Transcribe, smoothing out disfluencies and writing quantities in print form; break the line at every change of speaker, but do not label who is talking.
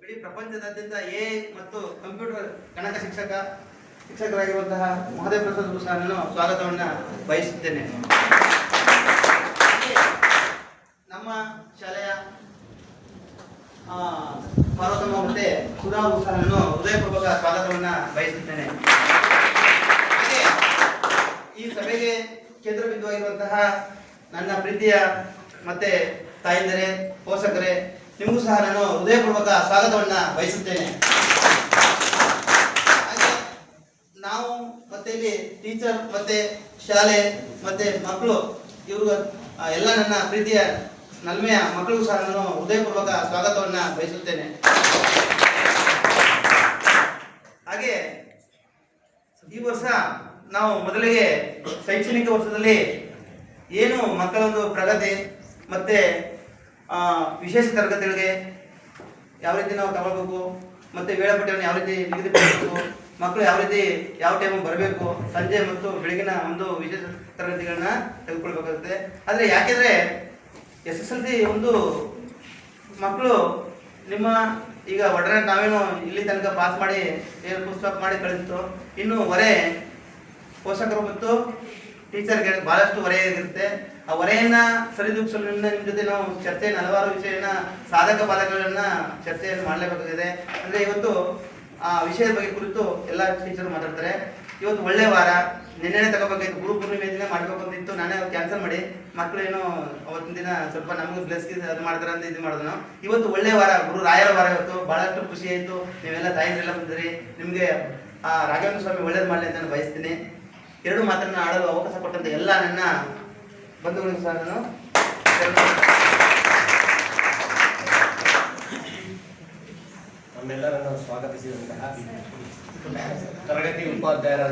ಇಡೀ ಪ್ರಪಂಚದಾದ್ಯಂತ ಮತ್ತು ಕಂಪ್ಯೂಟರ್ ಗಣಕ ಶಿಕ್ಷಕರಾಗಿರುವಂತಹ ಮಹದೇವ್ ಪ್ರಸಾದ್ ಸಹ ನಾನು ಸ್ವಾಗತವನ್ನು ಬಯಸುತ್ತೇನೆ. ನಮ್ಮ ಶಾಲೆಯ ಪಾರ್ವತಮ್ಮ ಮತ್ತೆ ಸುಧಾ ಸಹ ನಾನು ಹೃದಯಪೂರ್ವಕ ಸ್ವಾಗತವನ್ನು ಬಯಸುತ್ತೇನೆ. ಹಾಗೆ ಈ ಸಭೆಗೆ ಕೇಂದ್ರ ಬಿಂದುವಾಗಿರುವಂತಹ ನನ್ನ ಪ್ರೀತಿಯ ಮತ್ತೆ ತಾಯಂದಿರೇ, ಪೋಷಕರೇ, ನಿಮಗೂ ಸಹ ನಾನು ಹೃದಯಪೂರ್ವಕ ಸ್ವಾಗತವನ್ನು ಬಯಸುತ್ತೇನೆ. ಹಾಗೆ ನಾವು ಮತ್ತೆ ಇಲ್ಲಿ ಟೀಚರ್ ಮತ್ತೆ ಶಾಲೆ ಮತ್ತೆ ಮಕ್ಕಳು ಇವರು ಎಲ್ಲ ನನ್ನ ಪ್ರೀತಿಯ ನಲ್ಮೆಯ ಮಕ್ಕಳಿಗೂ ಸಹ ನಾನು ಹೃದಯಪೂರ್ವಕ ಸ್ವಾಗತವನ್ನು ಬಯಸುತ್ತೇನೆ. ಹಾಗೆ ಈ ವರ್ಷ ನಾವು ಮೊದಲಿಗೆ ಶೈಕ್ಷಣಿಕ ವರ್ಷದಲ್ಲಿ ಏನು ಮಕ್ಕಳ ಒಂದು ಪ್ರಗತಿ ಮತ್ತೆ ವಿಶೇಷ ತರಗತಿಗಳಿಗೆ ಯಾವ ರೀತಿ ನಾವು ತಗೊಳ್ಬೇಕು, ಮತ್ತೆ ವೇಳಾಪಟ್ಟಿಯನ್ನು ಯಾವ ರೀತಿ ನಿಗದಿಪಡಿಸಬೇಕು, ಮಕ್ಕಳು ಯಾವ ರೀತಿ ಯಾವ ಟೈಮಿಗೆ ಬರಬೇಕು, ಸಂಜೆ ಮತ್ತು ಬೆಳಗಿನ ಒಂದು ವಿಶೇಷ ತರಗತಿಗಳನ್ನ ತೆಗೆದುಕೊಳ್ಬೇಕಾಗುತ್ತೆ. ಆದರೆ ಯಾಕೆಂದರೆ SSLC ಒಂದು ಮಕ್ಕಳು ನಿಮ್ಮ ಈಗ ಒಡನೆ ನಾವೇನು ಇಲ್ಲಿ ತನಕ ಪಾಸ್ ಮಾಡಿ ಏನು ಪುಸ್ತಕ ಮಾಡಿ ಕಳಿಸ್ತು, ಇನ್ನು ಹೊರೆ ಪೋಷಕರು ಮತ್ತು ಟೀಚರ್ಗೆ ಬಹಳಷ್ಟು ಹೊರೆ ಇರುತ್ತೆ. ಆ ಹೊರೆಯನ್ನ ಸರಿದೂಗಿಸಲು ನಿಮ್ಮ ಜೊತೆ ನಾವು ಚರ್ಚೆಯನ್ನು ಹಲವಾರು ವಿಷಯನ ಸಾಧಕ ಬಾಧಕಗಳನ್ನ ಚರ್ಚೆಯನ್ನು ಮಾಡಲೇಬೇಕಾಗಿದೆ. ಅಂದರೆ ಇವತ್ತು ಆ ವಿಷಯದ ಬಗ್ಗೆ ಕುರಿತು ಎಲ್ಲ ಟೀಚರ್ ಮಾತಾಡ್ತಾರೆ. ಇವತ್ತು ಒಳ್ಳೆ ವಾರ, ನಿನ್ನೆ ತಗೋಬೇಕಾಯ್ತು, ಗುರು ಪೂರ್ಣಿಮೆ ದಿನ ಮಾಡಬೇಕು ಅಂತಿತ್ತು, ನಾನೇ ಕ್ಯಾನ್ಸಲ್ ಮಾಡಿ ಮಕ್ಕಳೇನು ಅವತ್ತಿನ ದಿನ ಸ್ವಲ್ಪ ನಮಗೆ ಬ್ಲೆಸ್ ಅದು ಮಾಡ್ತಾರೆ ಅಂತ ಇದು ಮಾಡಿದ್ರು. ಇವತ್ತು ಒಳ್ಳೆ ವಾರ, ಗುರು ರಾಯರ ವಾರ. ಇವತ್ತು ಬಹಳಷ್ಟು ಖುಷಿ ಆಯಿತು, ನೀವೆಲ್ಲ ತಾಯಿಯರೆಲ್ಲ ಬಂದಿರಿ. ನಿಮಗೆ ಆ ರಾಘವೇಂದ್ರ ಸ್ವಾಮಿ ಒಳ್ಳೇದು ಮಾಡಲಿ ಅಂತ ನಾನು ಬಯಸ್ತೀನಿ. ಎರಡು ಮಾತನ್ನು ಆಡಲು ಅವಕಾಶ ಕೊಟ್ಟಂತ ಎಲ್ಲ ನನ್ನ ಬಂಧುಗಳಿಗೂ ಸಹ ನಾನು
ನಮ್ಮೆಲ್ಲರನ್ನು ಸ್ವಾಗತಿಸಿದಂತಹ ತರಗತಿ ಉಪಾಧ್ಯಾಯರ